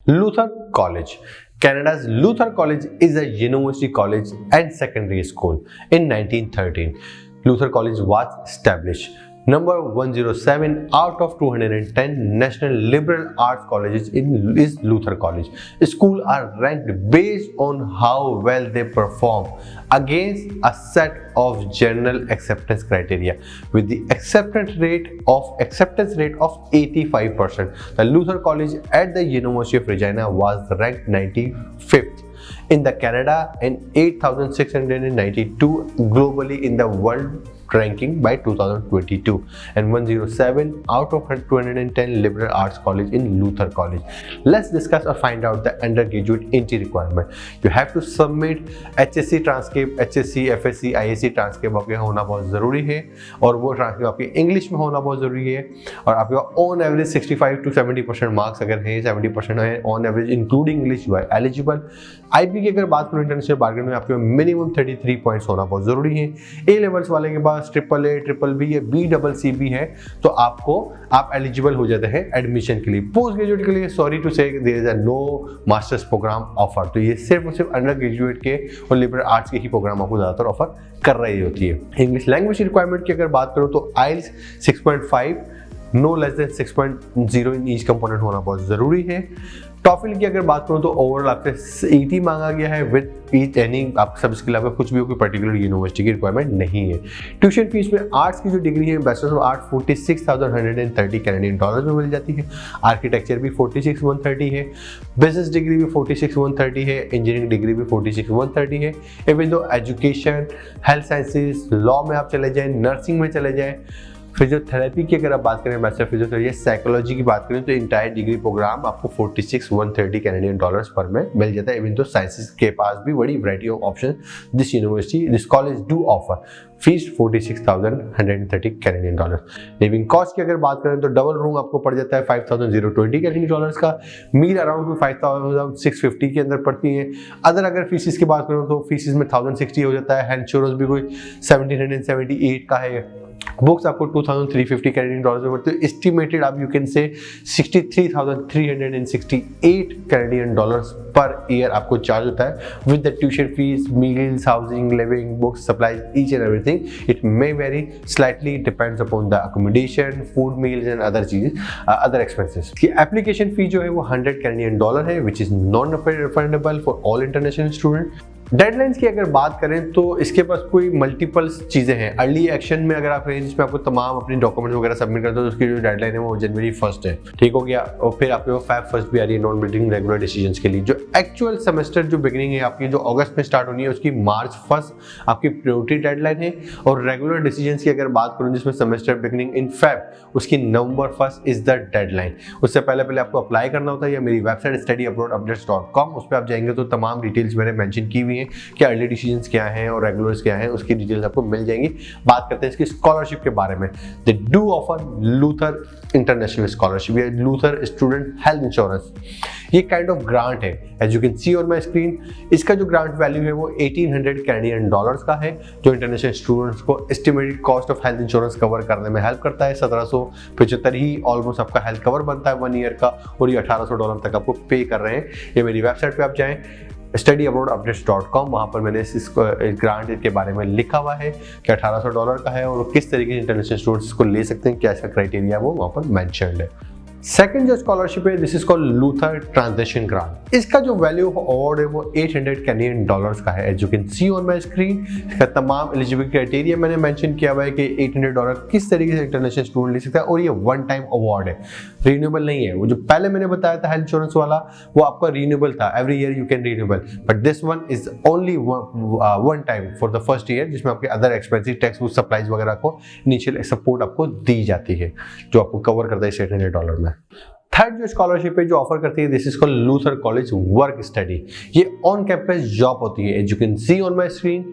Luther College. Canada's Luther College is a university college and secondary school. In 1913, Luther College was established. Number 107 out of 210 national liberal arts colleges is Luther College. Schools are ranked based on how well they perform against a set of general acceptance criteria with the acceptance rate of 85%. The Luther College at the University of Regina was ranked 95th in the Canada and 8,692 globally in the world ranking by 2022, and 107 out of 210 liberal arts college in Luther College. Let's discuss or find out the undergraduate entry requirement. You have to submit HSC transcript, HSC, FSC, ISC transcript आपके होना बहुत ज़रूरी है और वो transcript आपके English में होना बहुत ज़रूरी है और आपका ऑन एवरेज 65 to 70% मार्क्स अगर है 70% है on average including English you are eligible. IB की अगर बात करूँ इंटरनेशनल बार्गेन में आपके मिनिमम 33 पॉइंट्स होना बहुत ज़रूरी है। A लेवल्स वाले के बाद ट्रिपल ए, ट्रिपल बी या BCC भी है तो आप एलिजिबल हो जाते हैं एडमिशन के लिए। पोस्ट ग्रेजुएट के लिए sorry to say there is a no masters program offer, तो ये सिर्फ और सिर्फ अंडर ग्रेजुएट के और लिबरल आर्ट्स के ही प्रोग्राम आपको ज़्यादातर ऑफर कर रही होती है। इंग्लिश लैंग्वेज रिक्वायरमेंट की अगर बात करूँ तो IELTS 6.5 no less than 6.0 in each component होना बहुत ज़रूरी है। टॉफिल की अगर बात करूँ तो ओवरऑल आपसे 80 मांगा गया है विद ईच एनी आप सब इसके अलावा कुछ भी हो कोई पर्टिकुलर यूनिवर्सिटी की रिक्वायरमेंट नहीं है। ट्यूशन फीस में आर्ट्स की जो डिग्री है bachelor of art 46,130 Canadian dollar में मिल जाती है। आर्किटेक्चर भी 46,130 है, बिजनेस डिग्री भी 46,130 है, इंजीनियरिंग डिग्री भी 46,130 है। Even though education, health sciences, law में आप चले जाएँ, नर्सिंग में चले जाएँ, फिजियोथेरेपी की अगर आप बात करें बैचलर फिजियोथेरेपी, साइकोलॉजी की बात करें तो इंटायर डिग्री प्रोग्राम आपको 46,130 कैनेडियन डॉलर्स पर में मिल जाता है। इवन तो साइंसेज के पास भी बड़ी variety of option this college do offer. Fees 46,130 Canadian dollar. Living cost की अगर बात करें तो डबल रूम आपको पड़ जाता है 5,020 कैनेडियन डॉलर्स का, मील अराउंड 5,650 के अंदर पड़ती है। अगर फीसिस की बात करूँ तो फीसिस में 1,060 हो जाता है। हेल्थ इंश्योरेंस भी कोई 1,778 का है। बुक्स आपको 2,350 कैनेडियन डॉलर्स में पड़ती है। एस्टिमेटेड आप you can say 63,368 Canadian dollars per year आपको चार्ज होता है with the tuition fees, meals, housing, living, books, supplies, each and everything. It may very slightly depends upon the accommodation, food, meals and other चीजेस, other expenses. की application fee जो है वो 100 Canadian dollar है which is non refundable for all international student. Deadlines की अगर बात करें तो इसके पास कोई मल्टीपल चीज़ें हैं। अर्ली एक्शन में अगर आप हैं जिसमें आपको तमाम अपनी डॉक्यूमेंट्स वगैरह सबमिट करते हो तो उसकी जो डेडलाइन है वो January 1 है, ठीक हो गया। और फिर आपके वो Feb 1 भी आ रही है नॉन बिल्डिंग रेगुलर डिसीजंस के लिए। जो एक्चुअल सेमेस्टर जो बिगिनिंग है आपकी जो अगस्त में स्टार्ट होनी है उसकी March 1 आपकी प्रायोरिटी डेडलाइन है। और रेगुलर डिसीजंस की अगर बात करूँ जिसमें सेमेस्टर बिगिनिंग इन Feb उसकी November 1 इज द डेडलाइन। उससे पहले आपको अप्लाई करना होता है या मेरी वेबसाइट studyabroadupdates.com उस पर आप जाएंगे तो तमाम डिटेल्स मैंने मेंशन की हुई हैं कि अर्ली डिसीजंस क्या हैं और रेगुलर्स क्या हैं उसकी डिटेल्स आपको मिल जाएंगी। बात करते हैं इसकी स्कॉलरशिप के बारे में। They do offer Luther international scholarship या लूथर स्टूडेंट हेल्थ इंश्योरेंस। ये काइंड ऑफ ग्रांट है। As you can see on my screen इसका जो ग्रांट वैल्यू है वो 1,800 कैनेडियन डॉलर्स का है जो इंटरनेशनल स्टूडेंट्स को estimated cost of health insurance cover करने में हेल्प करता है। 1,775 ही ऑलमोस्ट आपका हेल्थ कवर बनता है 1 ईयर का और ये $1,800 तक आपको पे कर रहे हैं। ये मेरी वेबसाइट पे आप जाएं studyabroadupdates.com, वहाँ पर मैंने इस ग्रांट के बारे में लिखा हुआ है कि $1,800 का है और किस तरीके से इंटरनेशनल स्टूडेंट्स इसको ले सकते हैं, क्या इसका क्राइटेरिया वो वहाँ पर मेंशन्ड है। सेकंड जो स्कॉलरशिप है this is called Luther transition grant. इसका जो वैल्यू ऑफ अवार्ड है वो 800 कैनेडियन डॉलर्स का है। As you can see on my screen इसका तमाम एलिजिबिलिटी क्राइटेरिया मैंने मेंशन किया हुआ है कि $800 किस तरीके से इंटरनेशनल स्टूडेंट ले सकता है और ये वन टाइम अवार्ड है, रिन्यूएबल नहीं है। वो जो पहले मैंने बताया था हेल्थ इंश्योरेंस वाला वो आपका रिन्यूएबल था, every year you can renewable, but this one is only one time for the first year जिसमें आपके other expensive tax book supplies वगैरह को इनिशियल सपोर्ट आपको दी जाती है जो आपको कवर करता है $800 में। थर्ड जो स्कॉलरशिप है जो ऑफर करती है this is called Luther college work study. ये ऑन कैंपस जॉब होती है। As you can see on my screen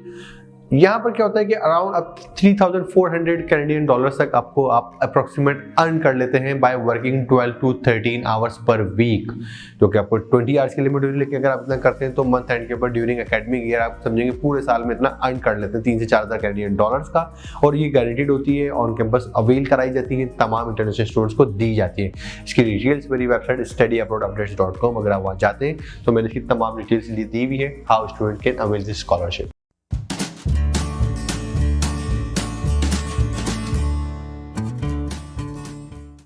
यहाँ पर क्या होता है कि अराउंड अब 3,400 कैनेडियन डॉलर्स तक आपको आप अप्रोक्सीमेट अर्न कर लेते हैं by working 12 to 13 hours per week, जो कि आपको 20 आवर्स की लिमिट होगी। लेकिन अगर आप इतना करते हैं तो मंथ एंड के ऊपर ड्यूरिंग एकेडमिक ईयर आप समझेंगे पूरे साल में इतना अर्न कर लेते हैं 3 से 4,000 कैनेडियन डॉलर्स का। और ये गारंटीड होती है, ऑन कैंपस अवेल कराई जाती है, तमाम इंटरनेशनल स्टूडेंट्स को दी जाती है। इसकी डिटेल्स मेरी वेबसाइट studyabroadupdates.com, अगर आप वहाँ जाते हैं तो मैंने इसकी तमाम डिटेल्स दी हुई है, how student can avail this scholarship.